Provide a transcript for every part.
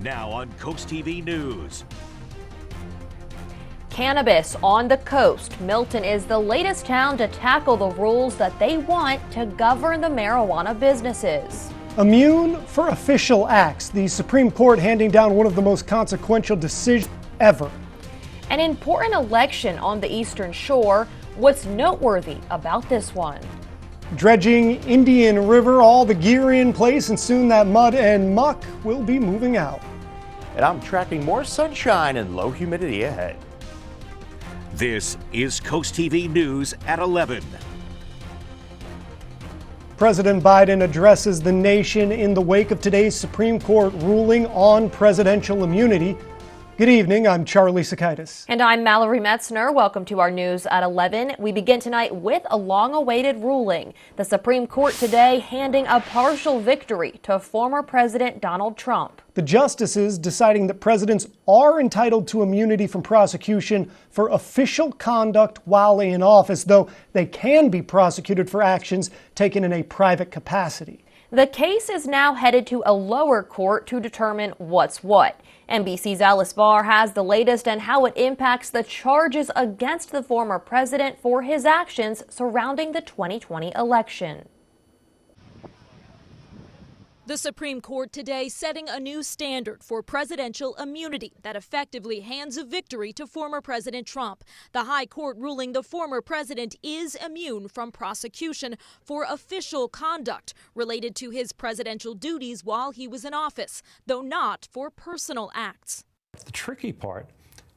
Now on CoastTV News. Cannabis on the coast. Milton is the latest town to tackle the rules that they want to govern the marijuana businesses. Immune for official acts. The Supreme Court handing down one of the most consequential decisions ever. An important election on the Eastern Shore. What's noteworthy about this one? Dredging Indian River, all the gear in place, and soon that mud and muck will be moving out. And I'm tracking more sunshine and low humidity ahead. This is CoastTV News at 11. President Biden addresses the nation in the wake of today's Supreme Court ruling on presidential immunity. Good evening, I'm Charlie Sakaitis. And I'm Mallory Metzner. Welcome to our News at 11. We begin tonight with a long-awaited ruling. The Supreme Court today handing a partial victory to former President Donald Trump. The justices deciding that presidents are entitled to immunity from prosecution for official conduct while in office, though they can be prosecuted for actions taken in a private capacity. The case is now headed to a lower court to determine what's what. NBC's Alice Barr has the latest and how it impacts the charges against the former president for his actions surrounding the 2020 election. The Supreme Court today setting a new standard for presidential immunity that effectively hands a victory to former President Trump. The High Court ruling the former president is immune from prosecution for official conduct related to his presidential duties while he was in office, though not for personal acts. The tricky part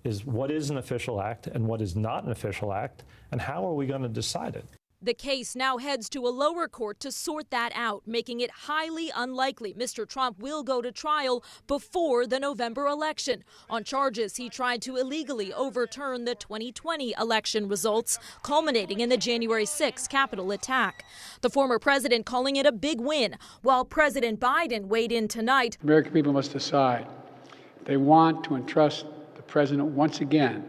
is what is an official act and what is not an official act, and how are we going to decide it? The case now heads to a lower court to sort that out, making it highly unlikely Mr. Trump will go to trial before the November election on charges he tried to illegally overturn the 2020 election results, culminating in the January 6 Capitol attack. The former president calling it a big win, while President Biden weighed in tonight. American people must decide. They want to entrust the president once again,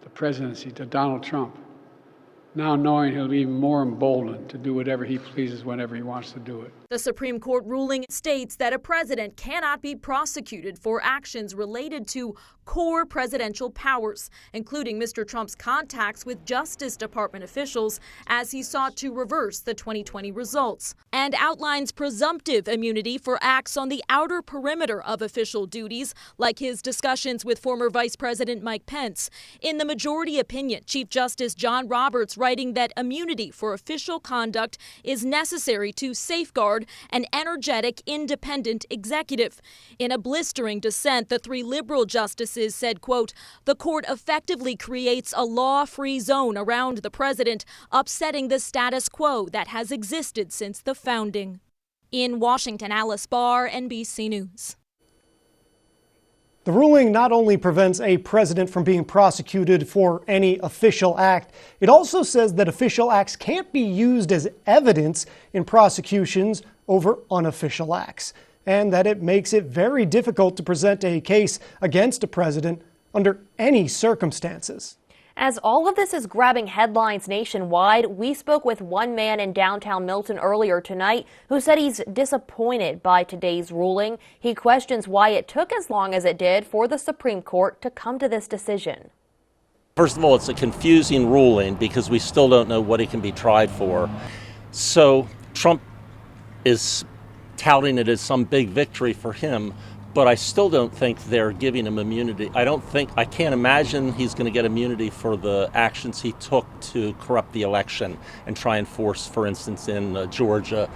the presidency, to Donald Trump, now knowing he'll be even more emboldened to do whatever he pleases whenever he wants to do it. The Supreme Court ruling states that a president cannot be prosecuted for actions related to core presidential powers, including Mr. Trump's contacts with Justice Department officials as he sought to reverse the 2020 results, and outlines presumptive immunity for acts on the outer perimeter of official duties, like his discussions with former Vice President Mike Pence. In the majority opinion, Chief Justice John Roberts writing that immunity for official conduct is necessary to safeguard an energetic, independent executive. In a blistering dissent, the three liberal justices said, quote, "The court effectively creates a law-free zone around the president, upsetting the status quo that has existed since the founding." In Washington, Alice Barr, NBC News. The ruling not only prevents a president from being prosecuted for any official act, it also says that official acts can't be used as evidence in prosecutions over unofficial acts, and that it makes it very difficult to present a case against a president under any circumstances. As all of this is grabbing headlines nationwide, we spoke with one man in downtown Milton earlier tonight who said he's disappointed by today's ruling. He questions why it took as long as it did for the Supreme Court to come to this decision. First of all, it's a confusing ruling because we still don't know what he can be tried for. So Trump is touting it as some big victory for him, but I still don't think they're giving him immunity. I can't imagine he's going to get immunity for the actions he took to corrupt the election and try and force, for instance, in Georgia,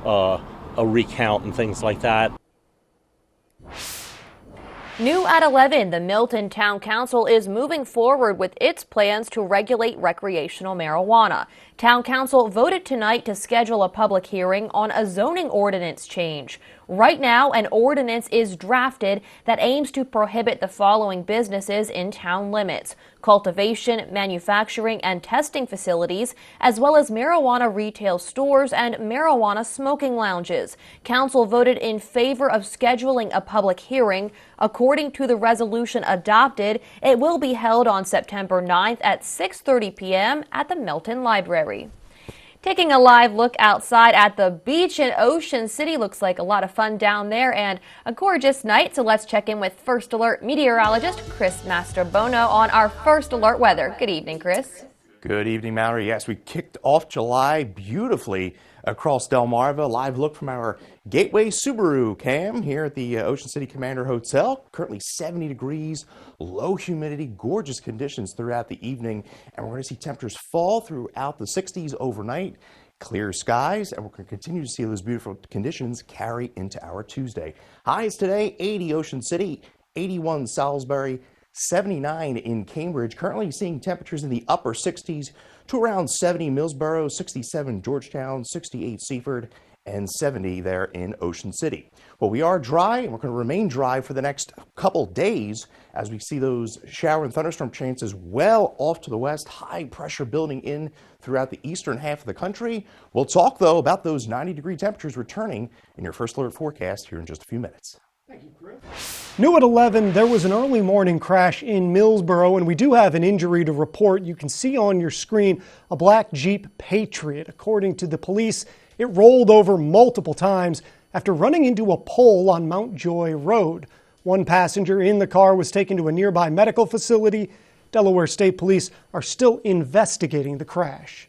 a recount and things like that. New at 11, the Milton Town Council is moving forward with its plans to regulate recreational marijuana. Town Council voted tonight to schedule a public hearing on a zoning ordinance change. Right now, an ordinance is drafted that aims to prohibit the following businesses in town limits: cultivation, manufacturing, and testing facilities, as well as marijuana retail stores and marijuana smoking lounges. Council voted in favor of scheduling a public hearing. According to the resolution adopted, it will be held on September 9th at 6:30 p.m. at the Milton Library. Taking a live look outside at the beach in Ocean City. Looks like a lot of fun down there and a gorgeous night. So let's check in with First Alert meteorologist Chris Mastrobono on our First Alert weather. Good evening, Chris. Good evening, Mallory. Yes, we kicked off July beautifully across Delmarva. Live look from our Gateway Subaru cam here at the Ocean City Commander Hotel. Currently 70 degrees, low humidity, gorgeous conditions throughout the evening. And we're going to see temperatures fall throughout the 60s overnight. Clear skies, and we're going to continue to see those beautiful conditions carry into our Tuesday. Highs today, 80 Ocean City, 81 Salisbury, 79 in Cambridge. Currently seeing temperatures in the upper 60s to around 70 Millsboro, 67 Georgetown, 68 Seaford, and 70 there in Ocean City. Well, we are dry, and we're going to remain dry for the next couple days as we see those shower and thunderstorm chances well off to the west, high pressure building in throughout the eastern half of the country. We'll talk, though, about those 90-degree temperatures returning in your First Alert forecast here in just a few minutes. New at 11, there was an early morning crash in Millsboro, and we do have an injury to report. You can see on your screen a black Jeep Patriot. According to the police, it rolled over multiple times after running into a pole on Mount Joy Road. One passenger in the car was taken to a nearby medical facility. Delaware State Police are still investigating the crash.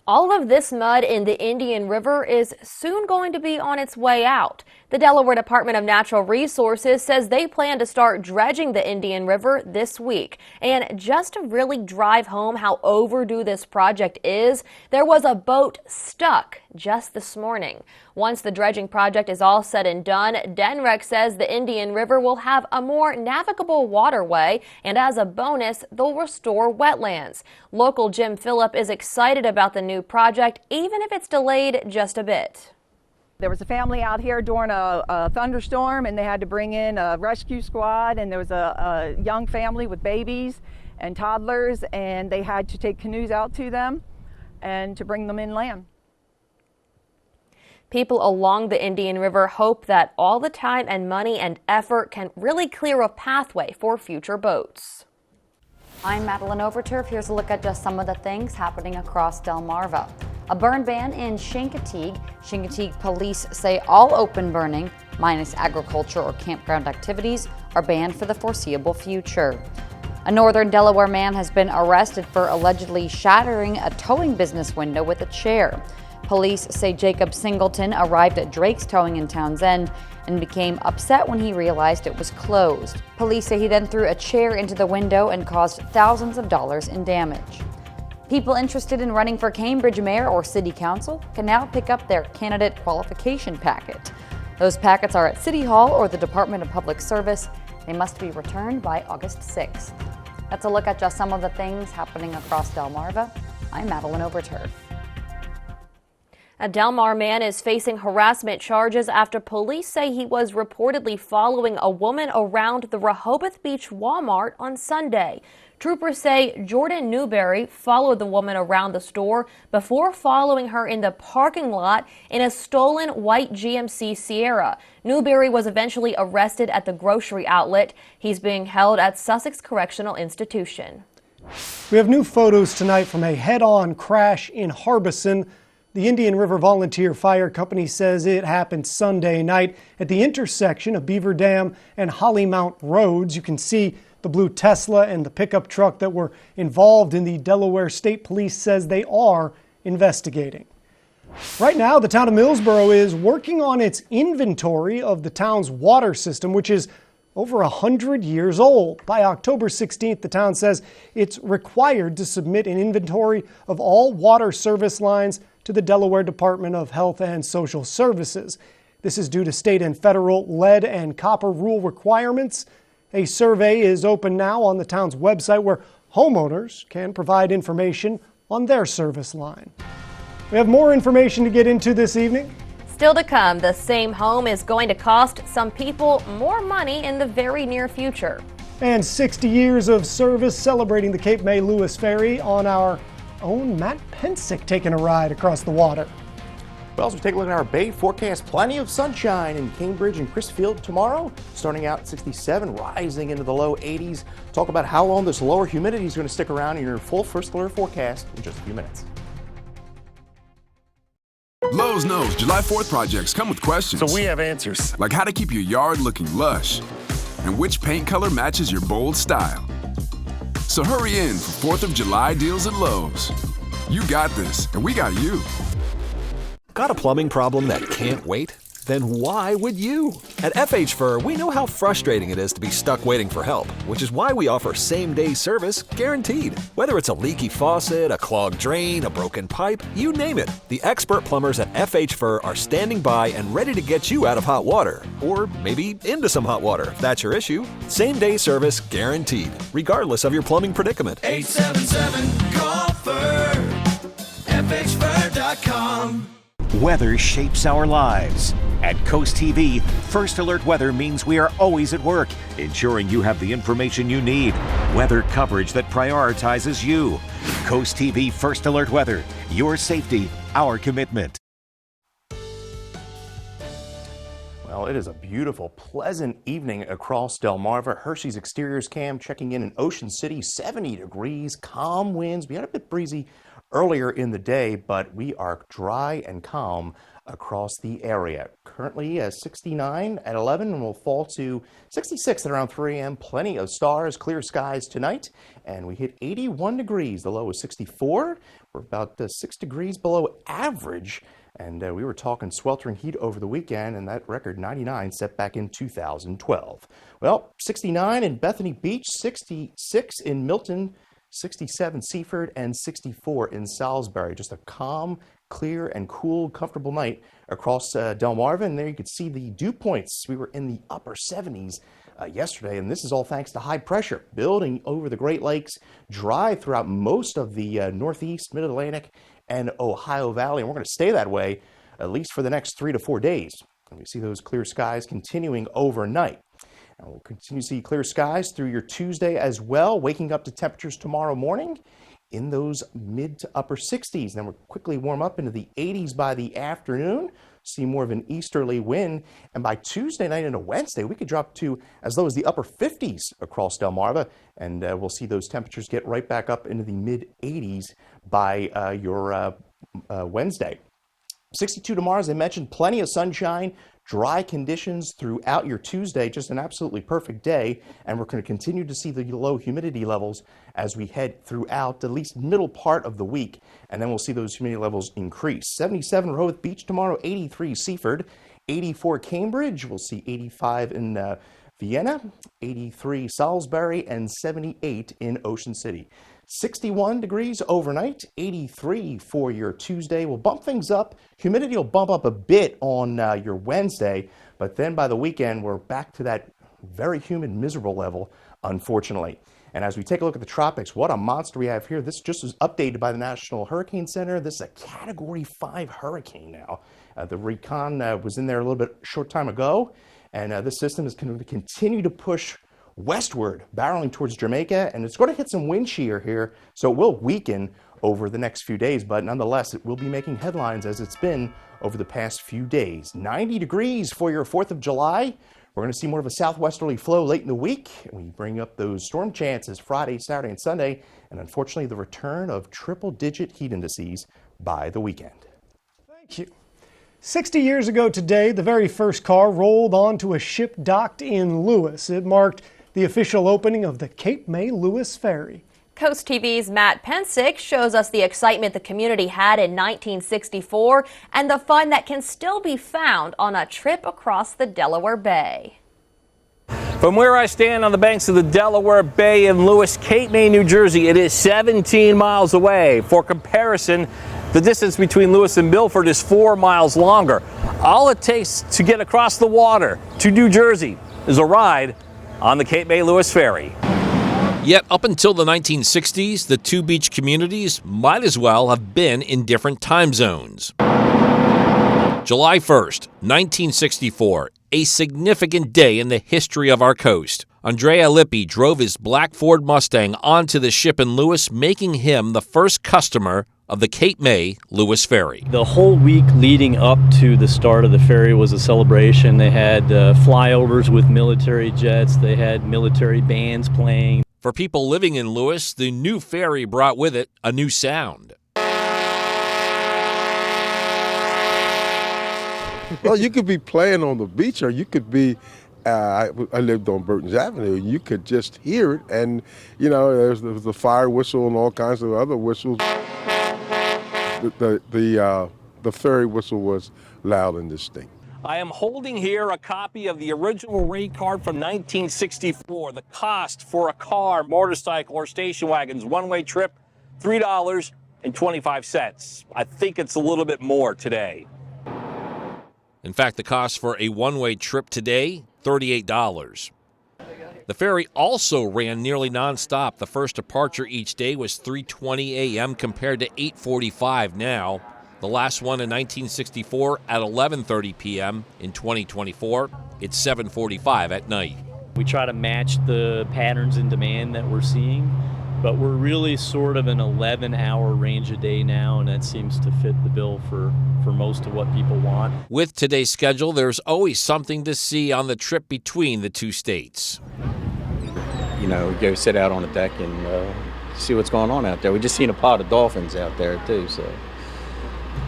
All of this mud in the Indian River is soon going to be on its way out. The Delaware Department of Natural Resources says they plan to start dredging the Indian River this week. And just to really drive home how overdue this project is, there was a boat stuck just this morning. Once the dredging project is all said and done, DENREC says the Indian River will have a more navigable waterway, and as a bonus, they'll restore wetlands. Local Jim Phillip is excited about the new project, even if it's delayed just a bit. There was a family out here during a thunderstorm, and they had to bring in a rescue squad, and there was a young family with babies and toddlers, and they had to take canoes out to them and to bring them inland. People along the Indian River hope that all the time and money and effort can really clear a pathway for future boats. I'm Madeline Overturf. Here's a look at just some of the things happening across Delmarva. A burn ban in Chincoteague. Chincoteague police say all open burning, minus agriculture or campground activities, are banned for the foreseeable future. A northern Delaware man has been arrested for allegedly shattering a towing business window with a chair. Police say Jacob Singleton arrived at Drake's Towing in Townsend and became upset when he realized it was closed. Police say he then threw a chair into the window and caused thousands of dollars in damage. People interested in running for Cambridge mayor or city council can now pick up their candidate qualification packet. Those packets are at City Hall or the Department of Public Service. They must be returned by August 6th. That's a look at just some of the things happening across Delmarva. I'm Madeline Overturf. A Delmar man is facing harassment charges after police say he was reportedly following a woman around the Rehoboth Beach Walmart on Sunday. Troopers say Jordan Newberry followed the woman around the store before following her in the parking lot in a stolen white GMC Sierra. Newberry was eventually arrested at the grocery outlet. He's being held at Sussex Correctional Institution. We have new photos tonight from a head-on crash in Harbison. The Indian River Volunteer Fire Company says it happened Sunday night at the intersection of Beaver Dam and Hollymount Roads. You can see the blue Tesla and the pickup truck that were involved in the Delaware State Police says they are investigating. Right now, the town of Millsboro is working on its inventory of the town's water system, which is over 100 years old. By October 16th, the town says it's required to submit an inventory of all water service lines to the Delaware Department of Health and Social Services. This is due to state and federal lead and copper rule requirements. A survey is open now on the town's website where homeowners can provide information on their service line. We have more information to get into this evening. Still to come, the same home is going to cost some people more money in the very near future. And 60 years of service celebrating the Cape May Lewis Ferry on our own Matt Pensick taking a ride across the water. Well, as we take a look at our bay forecast, plenty of sunshine in Cambridge and Crisfield tomorrow, starting out at 67, rising into the low 80s. Talk about how long this lower humidity is going to stick around in your full First Alert forecast in just a few minutes. Lowe's knows July 4th projects come with questions. So we have answers. Like how to keep your yard looking lush and which paint color matches your bold style. So hurry in for 4th of July deals at Lowe's. You got this, and we got you. Got a plumbing problem that can't wait? Then why would you? At FH Fur, we know how frustrating it is to be stuck waiting for help, which is why we offer same-day service guaranteed. Whether it's a leaky faucet, a clogged drain, a broken pipe, you name it, the expert plumbers at FH Fur are standing by and ready to get you out of hot water, or maybe into some hot water if that's your issue. Same-day service guaranteed, regardless of your plumbing predicament. 877-CALL-FUR, FHFur.com. Weather shapes our lives. At Coast TV, First Alert Weather means we are always at work, ensuring you have the information you need. Weather coverage that prioritizes you. Coast TV First Alert Weather. Your safety, our commitment. Well, it is a beautiful, pleasant evening across Delmarva. Hershey's Exteriors cam checking in Ocean City, 70 degrees, calm winds. We had a bit breezy earlier in the day, but we are dry and calm across the area. Currently 69 at 11 and will fall to 66 at around 3 a.m. Plenty of stars, clear skies tonight, and we hit 81 degrees. The low was 64. We're about 6 degrees below average, and we were talking sweltering heat over the weekend, and that record 99 set back in 2012. Well, 69 in Bethany Beach, 66 in Milton, 67 Seaford, and 64 in Salisbury. Just a calm, clear, and cool, comfortable night across Delmarva. And there you could see the dew points. We were in the upper 70s yesterday, and this is all thanks to high pressure building over the Great Lakes, dry throughout most of the Northeast, Mid-Atlantic, and Ohio Valley. And we're going to stay that way at least for the next 3 to 4 days. And we see those clear skies continuing overnight. And we'll continue to see clear skies through your Tuesday as well, waking up to temperatures tomorrow morning in those mid to upper 60s. Then we'll quickly warm up into the 80s by the afternoon, see more of an easterly wind. And by Tuesday night into Wednesday, we could drop to as low as the upper 50s across Delmarva. And we'll see those temperatures get right back up into the mid 80s by your Wednesday. 62 tomorrow, as I mentioned, plenty of sunshine, dry conditions throughout your Tuesday, just an absolutely perfect day. And we're going to continue to see the low humidity levels as we head throughout at least middle part of the week. And then we'll see those humidity levels increase. 77 Rehoboth Beach tomorrow, 83 Seaford, 84 Cambridge. We'll see 85 in Vienna, 83 Salisbury, and 78 in Ocean City. 61 degrees overnight, 83 for your Tuesday. We'll bump things up. Humidity will bump up a bit on your Wednesday, but then by the weekend, we're back to that very humid, miserable level, unfortunately. And as we take a look at the tropics, what a monster we have here. This just was updated by the National Hurricane Center. This is a Category 5 hurricane now. The recon was in there a little bit short time ago, and this system is going to continue to push westward, barreling towards Jamaica, and it's going to hit some wind shear here, so it will weaken over the next few days, but nonetheless, it will be making headlines as it's been over the past few days. 90 degrees for your 4th of July. We're going to see more of a southwesterly flow late in the week. We bring up those storm chances Friday, Saturday, and Sunday, and unfortunately, the return of triple-digit heat indices by the weekend. Thank you. 60 years ago today, the very first car rolled onto a ship docked in Lewis. It marked the official opening of the Cape May Lewis Ferry. Coast TV's Matt Pensick shows us the excitement the community had in 1964 and the fun that can still be found on a trip across the Delaware Bay. From where I stand on the banks of the Delaware Bay in Lewis, Cape May, New Jersey, it is 17 miles away. For comparison, the distance between Lewis and Milford is 4 miles longer. All it takes to get across the water to New Jersey is a ride on the Cape May Lewis Ferry. Yet up until the 1960s, the two beach communities might as well have been in different time zones. July 1st, 1964, a significant day in the history of our coast. Andrea Lippi drove his black Ford Mustang onto the ship in Lewis, making him the first customer of the Cape May Lewis Ferry. The whole week leading up to the start of the ferry was a celebration. They had flyovers with military jets. They had military bands playing. For people living in Lewis, the new ferry brought with it a new sound. Well, you could be playing on the beach, or you could be. I lived on Burton's Avenue. You could just hear it, and you know, there's the fire whistle and all kinds of other whistles. The ferry whistle was loud and distinct. I am holding here a copy of the original rate card from 1964. The cost for a car, motorcycle, or station wagon's one-way trip, $3.25. I think it's a little bit more today. In fact, the cost for a one-way trip today, $38. The ferry also ran nearly nonstop. The first departure each day was 3:20 a.m. compared to 8:45 now. The last one in 1964 at 11:30 p.m. In 2024, it's 7:45 at night. We try to match the patterns in demand that we're seeing, but we're really sort of an 11-hour range a day now, and that seems to fit the bill for most of what people want. With today's schedule, there's always something to see on the trip between the two states. You know, go sit out on the deck and see what's going on out there. We just seen a pod of dolphins out there too, so.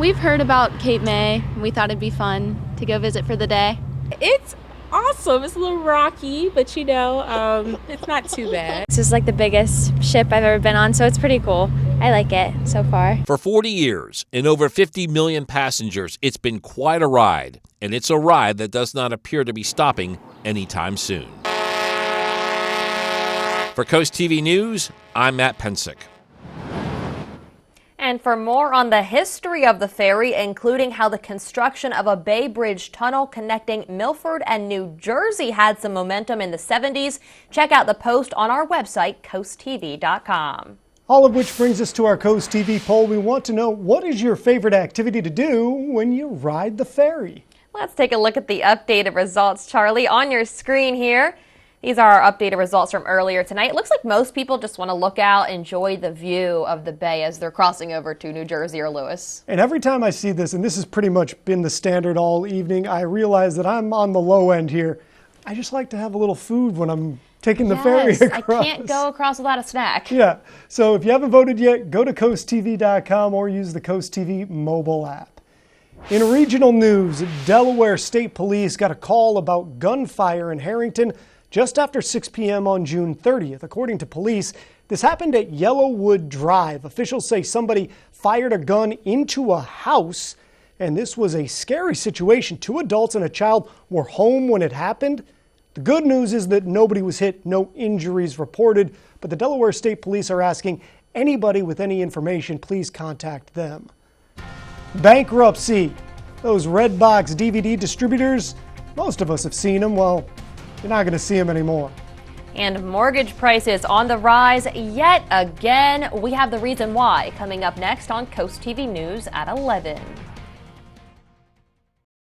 We've heard about Cape May. We thought it'd be fun to go visit for the day. It's awesome. It's a little rocky, but you know, it's not too bad. This is like the biggest ship I've ever been on, so it's pretty cool. I like it so far. For 40 years and over 50 million passengers, it's been quite a ride. And it's a ride that does not appear to be stopping anytime soon. For Coast TV News, I'm Matt Pensick. And for more on the history of the ferry, including how the construction of a Bay Bridge tunnel connecting Milford and New Jersey had some momentum in the 70s, check out the post on our website, CoastTV.com. All of which brings us to our Coast TV poll. We want to know, what is your favorite activity to do when you ride the ferry? Let's take a look at the updated results, Charlie, on your screen here. These are our updated results from earlier tonight. It looks like most people just want to look out, enjoy the view of the bay as they're crossing over to New Jersey or Lewis. And every time I see this, and this has pretty much been the standard all evening, I realize that I'm on the low end here. I just like to have a little food when I'm taking the ferry across. I can't go across without a snack. Yeah, so if you haven't voted yet, go to CoastTV.com or use the Coast TV mobile app. In regional news, Delaware State Police got a call about gunfire in Harrington just after 6 p.m. on June 30th. According to police, this happened at Yellowwood Drive. Officials say somebody fired a gun into a house, and this was a scary situation. 2 adults and a child were home when it happened. The good news is that nobody was hit, no injuries reported, but the Delaware State Police are asking anybody with any information, please contact them. Bankruptcy. Those red box DVD distributors, most of us have seen them. Well, you're not going to see them anymore. And mortgage prices on the rise yet again. We have the reason why coming up next on Coast TV News at 11.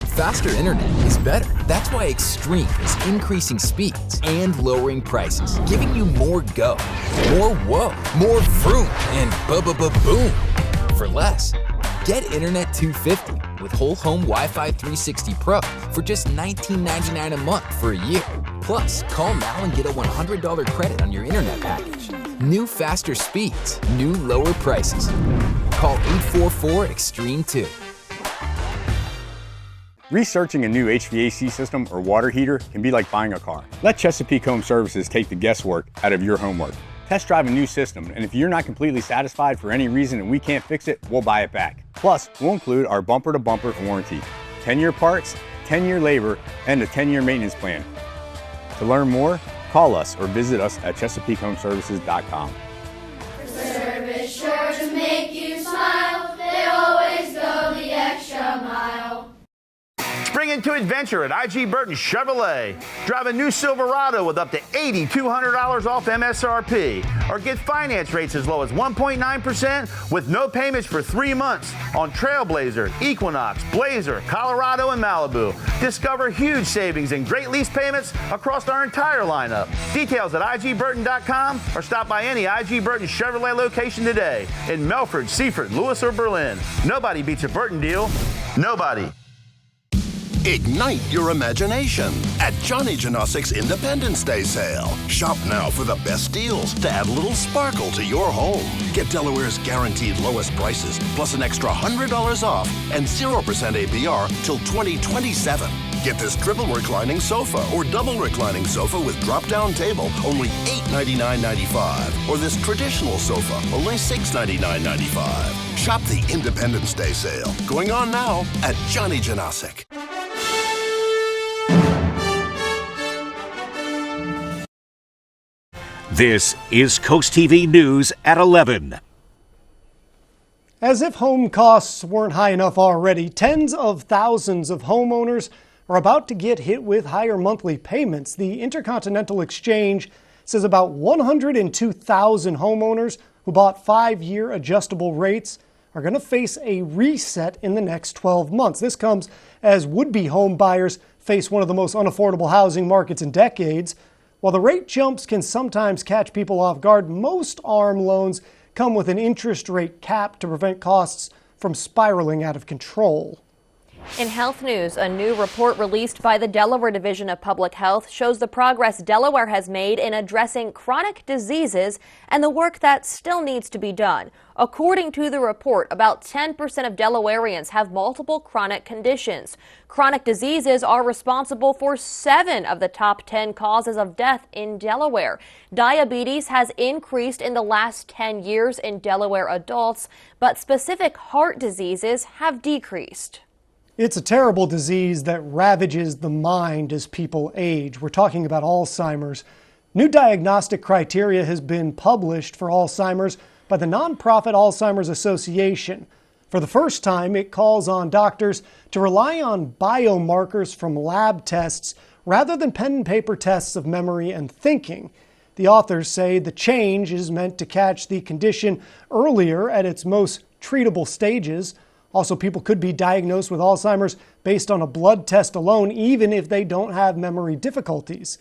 Faster internet is better. That's why Extreme is increasing speeds and lowering prices, giving you more go, more whoa, more vroom, and boom for less. Get Internet 250 with whole home Wi-Fi 360 Pro for just $19.99 a month for a year. Plus, call now and get a $100 credit on your internet package. New faster speeds, new lower prices. Call 844-EXTREME2. Researching a new HVAC system or water heater can be like buying a car. Let Chesapeake Home Services take the guesswork out of your homework. Test drive a new system, and if you're not completely satisfied for any reason and we can't fix it, we'll buy it back. Plus, we'll include our bumper-to-bumper warranty, 10-year parts, 10-year labor, and a 10-year maintenance plan. To learn more, call us or visit us at ChesapeakeHomeservices.com. Service sure to make you smile. They always go the extra mile. Spring into adventure at IG Burton Chevrolet. Drive a new Silverado with up to $8,200 off MSRP. Or get finance rates as low as 1.9% with no payments for 3 months on Trailblazer, Equinox, Blazer, Colorado, and Malibu. Discover huge savings and great lease payments across our entire lineup. Details at IGBurton.com or stop by any IG Burton Chevrolet location today in Melford, Seaford, Lewis, or Berlin. Nobody beats a Burton deal. Nobody. Ignite your imagination at Johnny Janosic's Independence Day sale. Shop now for the best deals to add a little sparkle to your home. Get Delaware's guaranteed lowest prices, plus an extra $100 off and 0% APR till 2027. Get this triple reclining sofa or double reclining sofa with drop-down table, only $899.95. Or this traditional sofa, only $699.95. Shop the Independence Day sale, going on now at Johnny Janosic. This is Coast TV News at 11. As if home costs weren't high enough already, tens of thousands of homeowners are about to get hit with higher monthly payments. The Intercontinental Exchange says about 102,000 homeowners who bought 5-year adjustable rates are going to face a reset in the next 12 months. This comes as would-be home buyers face one of the most unaffordable housing markets in decades. While the rate jumps can sometimes catch people off guard, most ARM loans come with an interest rate cap to prevent costs from spiraling out of control. In health news, a new report released by the Delaware Division of Public Health shows the progress Delaware has made in addressing chronic diseases and the work that still needs to be done. According to the report, about 10% of Delawareans have multiple chronic conditions. Chronic diseases are responsible for 7 of the top 10 causes of death in Delaware. Diabetes has increased in the last 10 years in Delaware adults, but specific heart diseases have decreased. It's a terrible disease that ravages the mind as people age. We're talking about Alzheimer's. New diagnostic criteria has been published for Alzheimer's by the nonprofit Alzheimer's Association. For the first time, it calls on doctors to rely on biomarkers from lab tests rather than pen and paper tests of memory and thinking. The authors say the change is meant to catch the condition earlier at its most treatable stages. Also, people could be diagnosed with Alzheimer's based on a blood test alone, even if they don't have memory difficulties.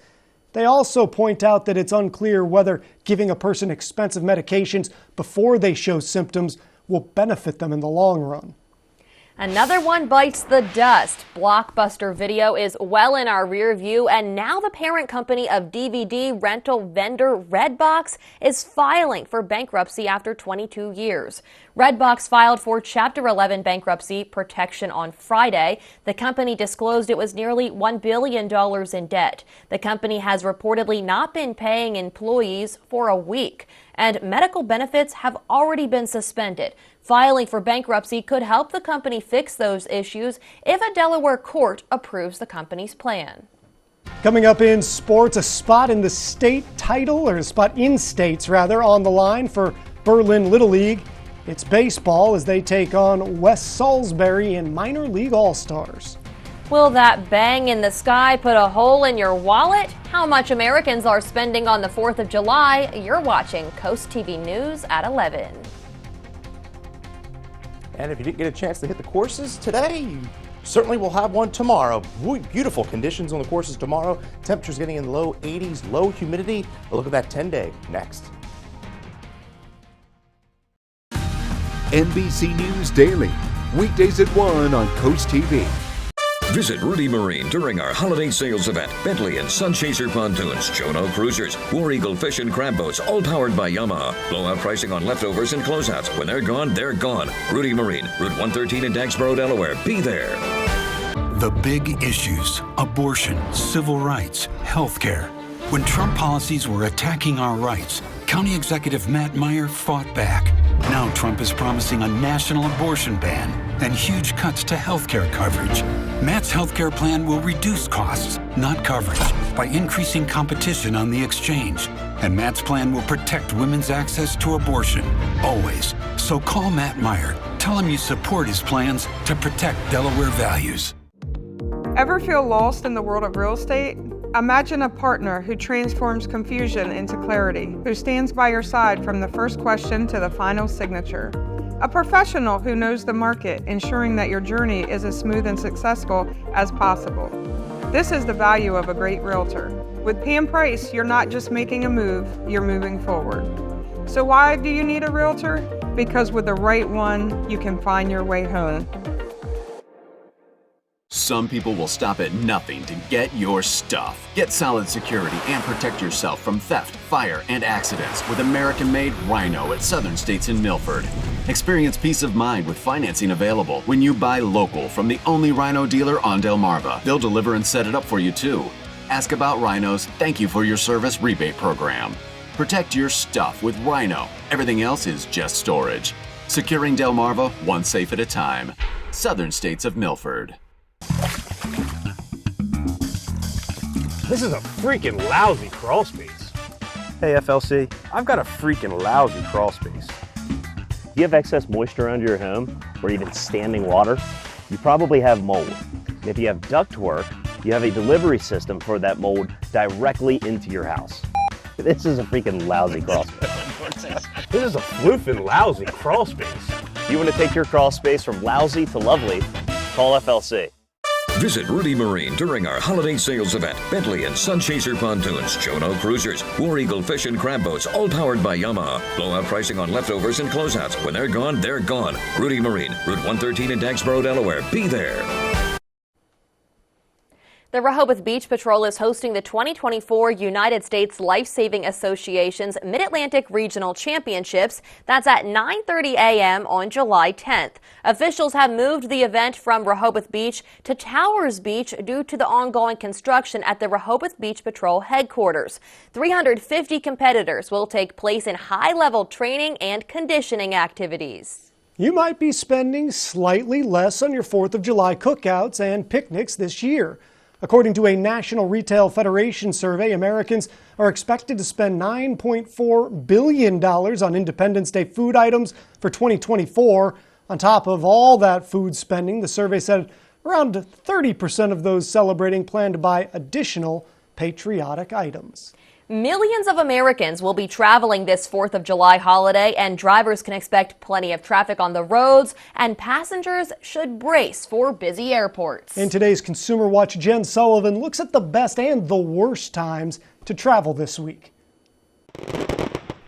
They also point out that it's unclear whether giving a person expensive medications before they show symptoms will benefit them in the long run. Another one bites the dust. Blockbuster Video is well in our rear view, and now the parent company of DVD rental vendor Redbox is filing for bankruptcy after 22 years. Redbox filed for Chapter 11 bankruptcy protection on Friday. The company disclosed it was nearly $1 billion in debt. The company has reportedly not been paying employees for a week, and medical benefits have already been suspended. Filing for bankruptcy could help the company fix those issues if a Delaware court approves the company's plan. Coming up in sports, a spot in the state title, or a spot in states rather, on the line for Berlin Little League. It's baseball as they take on West Salisbury in minor league all-stars. Will that bang in the sky put a hole in your wallet? How much Americans are spending on the 4th of July? You're watching Coast TV News at 11. And if you didn't get a chance to hit the courses today, you certainly will have one tomorrow. Beautiful conditions on the courses tomorrow. Temperatures getting in the low 80s, low humidity. A look at that 10-day next. NBC News Daily, weekdays at 1 on Coast TV. Visit Rudy Marine during our holiday sales event. Bentley and Sunchaser pontoons, Chono cruisers, War Eagle fish and crab boats, all powered by Yamaha. Blowout pricing on leftovers and closeouts. When they're gone, they're gone. Rudy Marine, Route 113 in Dagsboro, Delaware. Be there. The big issues: abortion, civil rights, health care. When Trump policies were attacking our rights, County Executive Matt Meyer fought back. Now Trump is promising a national abortion ban and huge cuts to health care coverage. Matt's health care plan will reduce costs, not coverage, by increasing competition on the exchange. And Matt's plan will protect women's access to abortion, always. So call Matt Meyer. Tell him you support his plans to protect Delaware values. Ever feel lost in the world of real estate? Imagine a partner who transforms confusion into clarity, who stands by your side from the first question to the final signature. A professional who knows the market, ensuring that your journey is as smooth and successful as possible. This is the value of a great realtor. With Pam Price, you're not just making a move, you're moving forward. So why do you need a realtor? Because with the right one, you can find your way home. Some people will stop at nothing to get your stuff. Get solid security and protect yourself from theft, fire, and accidents with American-made Rhino at Southern States in Milford. Experience peace of mind with financing available when you buy local from the only Rhino dealer on Delmarva. They'll deliver and set it up for you too. Ask about Rhino's Thank You for Your Service rebate program. Protect your stuff with Rhino. Everything else is just storage. Securing Delmarva one safe at a time. Southern States of Milford. This is a freaking lousy crawl space. Hey FLC, I've got a freaking lousy crawl space. If you have excess moisture under your home, or even standing water, you probably have mold. And if you have ductwork, you have a delivery system for that mold directly into your house. This is a freaking lousy crawl space. This is a floofing lousy crawl space. If you want to take your crawl space from lousy to lovely, call FLC. Visit Rudy Marine during our holiday sales event. Bentley and Sunchaser pontoons, Chono cruisers, War Eagle fish and crab boats, all powered by Yamaha. Blowout pricing on leftovers and closeouts. When they're gone, they're gone. Rudy Marine, Route 113 in Dagsboro, Delaware. Be there. The Rehoboth Beach Patrol is hosting the 2024 United States Life-Saving Association's Mid-Atlantic Regional Championships. That's at 9:30 a.m. on July 10th. Officials have moved the event from Rehoboth Beach to Towers Beach due to the ongoing construction at the Rehoboth Beach Patrol headquarters. 350 competitors will take place in high-level training and conditioning activities. You might be spending slightly less on your 4th of July cookouts and picnics this year. According to a National Retail Federation survey, Americans are expected to spend $9.4 billion on Independence Day food items for 2024. On top of all that food spending, the survey said around 30% of those celebrating plan to buy additional patriotic items. Millions of Americans will be traveling this 4th of July holiday, and drivers can expect plenty of traffic on the roads, and passengers should brace for busy airports. In today's Consumer Watch, Jen Sullivan looks at the best and the worst times to travel this week.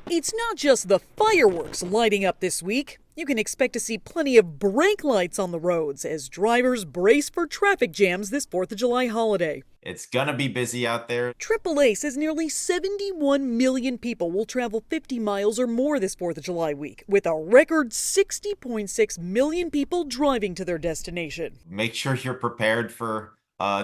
It's not just the fireworks lighting up this week. You can expect to see plenty of brake lights on the roads as drivers brace for traffic jams this 4th of July holiday. It's gonna be busy out there. AAA says nearly 71 million people will travel 50 miles or more this 4th of July week, with a record 60.6 million people driving to their destination. Make sure you're prepared for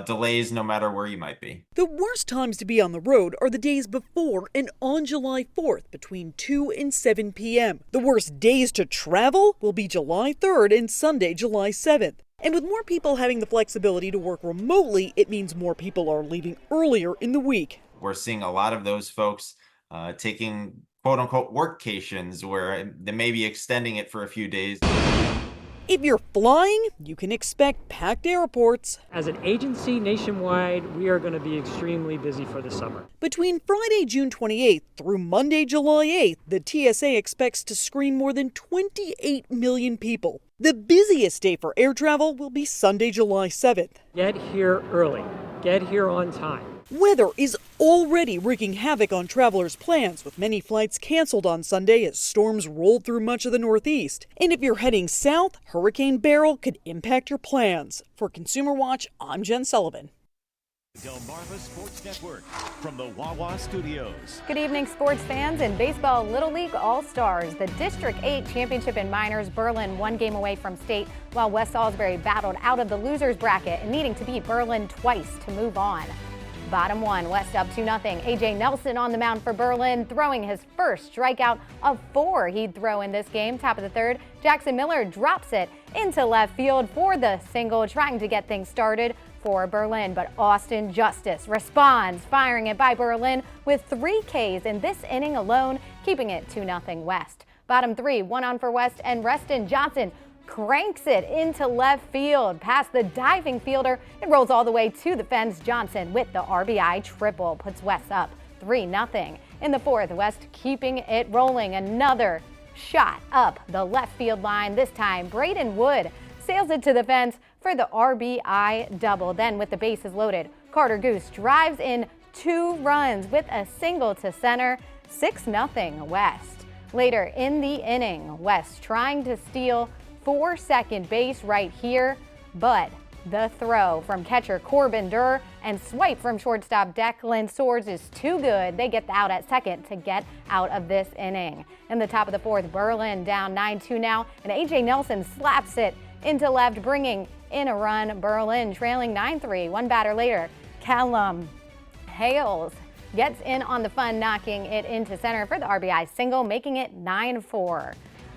delays no matter where you might be. The worst times to be on the road are the days before and on July 4th between 2 and 7 p.m. The worst days to travel will be July 3rd and Sunday, July 7th. And with more people having the flexibility to work remotely, it means more people are leaving earlier in the week. We're seeing a lot of those folks taking quote-unquote workcations where they may be extending it for a few days. If you're flying, you can expect packed airports. As an agency nationwide, we are going to be extremely busy for the summer. Between Friday, June 28th through Monday, July 8th, the TSA expects to screen more than 28 million people. The busiest day for air travel will be Sunday, July 7th. Get here early. Get here on time. Weather is already wreaking havoc on travelers' plans, with many flights canceled on Sunday as storms rolled through much of the Northeast. And if you're heading south, Hurricane Beryl could impact your plans. For Consumer Watch, I'm Jen Sullivan. Delmarva Sports Network from the Wawa Studios. Good evening, sports fans. In baseball, Little League All-Stars, the District 8 championship in minors, Berlin one game away from state, while West Salisbury battled out of the losers bracket and needing to beat Berlin twice to move on. Bottom one, West up 2-0. A.J. Nelson on the mound for Berlin, throwing his first strikeout of 4 he'd throw in this game. Top of the third, Jackson Miller drops it into left field for the single, trying to get things started for Berlin, but Austin Justice responds, firing it by Berlin with 3 Ks in this inning alone, keeping it 2-0 West. Bottom 3, 1 on for West, and Reston Johnson cranks it into left field past the diving fielder. It rolls all the way to the fence. Johnson with the RBI triple puts West up 3-0. In the 4th, West keeping it rolling. Another shot up the left field line. This time, Braden Wood sails it to the fence for the RBI double. Then with the bases loaded, Carter Goose drives in 2 runs with a single to center. 6-0 West. Later in the inning, West trying to steal for second base right here, but The throw from catcher Corbin Durr and swipe from shortstop Declan Swords is too good. They get the out at second to get out of this inning. In the top of the fourth, Berlin down 9-2 now, and A.J. Nelson slaps it into left, bringing in a run. Berlin trailing 9-3. One batter later, Callum Hales gets in on the fun, knocking it into center for the RBI single, making it 9-4.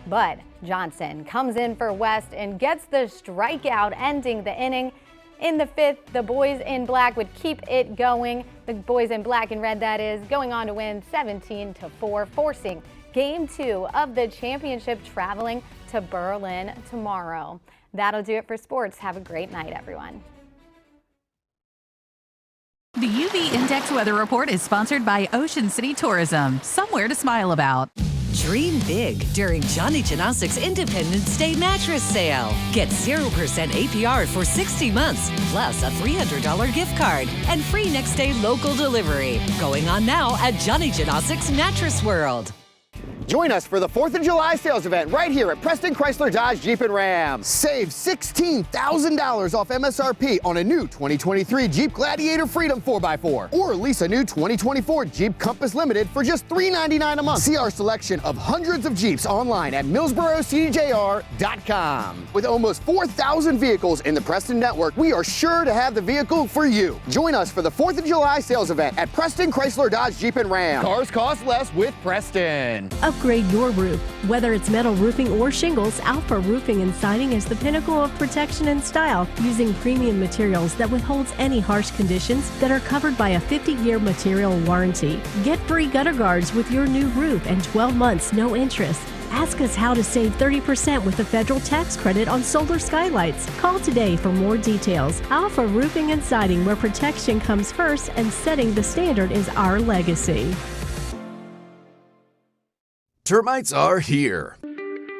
But Johnson comes in for West and gets the strikeout, ending the inning. In the fifth, the boys in black would keep it going. The boys in black and red, that is, going on to win 17-4, forcing Game 2 of the championship, traveling to Berlin tomorrow. That'll do it for sports. Have a great night, everyone. The UV Index Weather Report is sponsored by Ocean City Tourism. Somewhere to smile about. Dream big during Johnny Janosik's Independence Day mattress sale. Get 0% APR for 60 months, plus a $300 gift card and free next day local delivery. Going on now at Johnny Janosik's Mattress World. Join us for the 4th of July sales event right here at Preston Chrysler Dodge Jeep and Ram. Save $16,000 off MSRP on a new 2023 Jeep Gladiator Freedom 4x4. Or lease a new 2024 Jeep Compass Limited for just $399 a month. See our selection of hundreds of Jeeps online at MillsboroCDJR.com. With almost 4,000 vehicles in the Preston network, we are sure to have the vehicle for you. Join us for the 4th of July sales event at Preston Chrysler Dodge Jeep and Ram. Cars cost less with Preston. Upgrade your roof. Whether it's metal roofing or shingles, Alpha Roofing and Siding is the pinnacle of protection and style, using premium materials that withholds any harsh conditions that are covered by a 50-year material warranty. Get free gutter guards with your new roof and 12 months no interest. Ask us how to save 30% with the federal tax credit on solar skylights. Call today for more details. Alpha Roofing and Siding, where protection comes first and setting the standard is our legacy. Termites are here.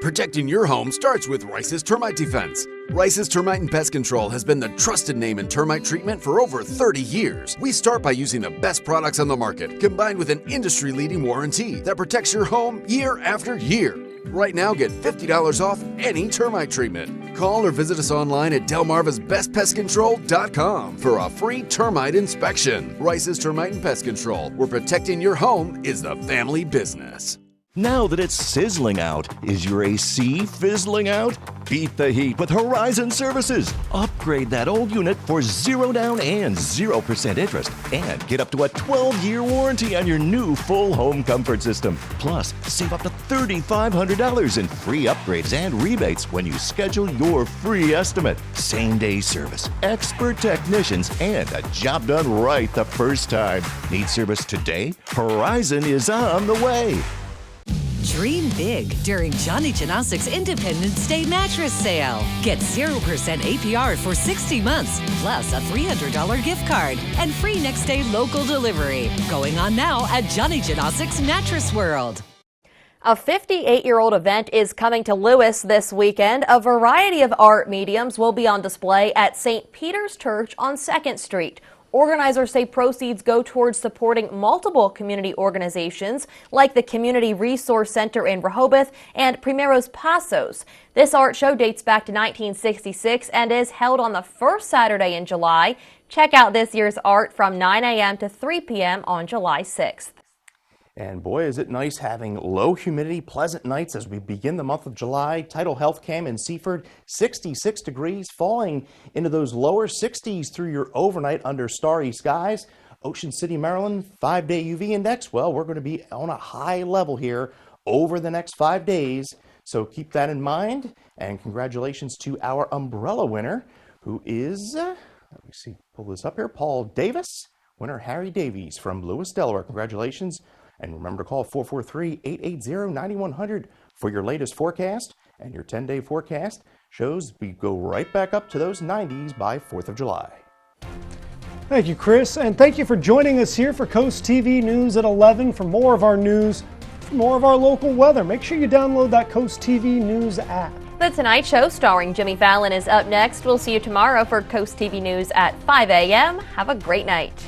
Protecting your home starts with Rice's Termite Defense. Rice's Termite and Pest Control has been the trusted name in termite treatment for over 30 years. We start by using the best products on the market, combined with an industry-leading warranty that protects your home year after year. Right now, get $50 off any termite treatment. Call or visit us online at delmarvasbestpestcontrol.com for a free termite inspection. Rice's Termite and Pest Control, where protecting your home is the family business. Now that it's sizzling out, is your AC fizzling out? Beat the heat with Horizon Services. Upgrade that old unit for 0 down and 0% interest, and get up to a 12-year warranty on your new full home comfort system. Plus, save up to $3,500 in free upgrades and rebates when you schedule your free estimate. Same-day service, expert technicians, and a job done right the first time. Need service today? Horizon is on the way. Dream big during Johnny Janosik's Independence Day mattress sale. Get 0% APR for 60 months, plus a $300 gift card and free next day local delivery. Going on now at Johnny Janosik's Mattress World. A 58-year-old event is coming to Lewis this weekend. A variety of art mediums will be on display at St. Peter's Church on 2nd Street. Organizers say proceeds go towards supporting multiple community organizations like the Community Resource Center in Rehoboth and Primeros Pasos. This art show dates back to 1966 and is held on the first Saturday in July. Check out this year's art from 9 a.m. to 3 p.m. on July 6th. And boy, is it nice having low humidity, pleasant nights as we begin the month of July. Tidal Health Cam in Seaford, 66 degrees, falling into those lower 60s through your overnight under starry skies. Ocean City, Maryland, 5-day UV index. Well, we're going to be on a high level here over the next 5 days. So keep that in mind. And congratulations to our umbrella winner, who is, let me see, pull this up here, Paul Davis. Winner Harry Davies from Lewis, Delaware. Congratulations. And remember to call 443-880-9100 for your latest forecast. And your 10-day forecast shows we go right back up to those 90s by 4th of July. Thank you, Chris. And thank you for joining us here for Coast TV News at 11. For more of our news, for more of our local weather, make sure you download that Coast TV News app. The Tonight Show starring Jimmy Fallon is up next. We'll see you tomorrow for Coast TV News at 5 a.m. Have a great night.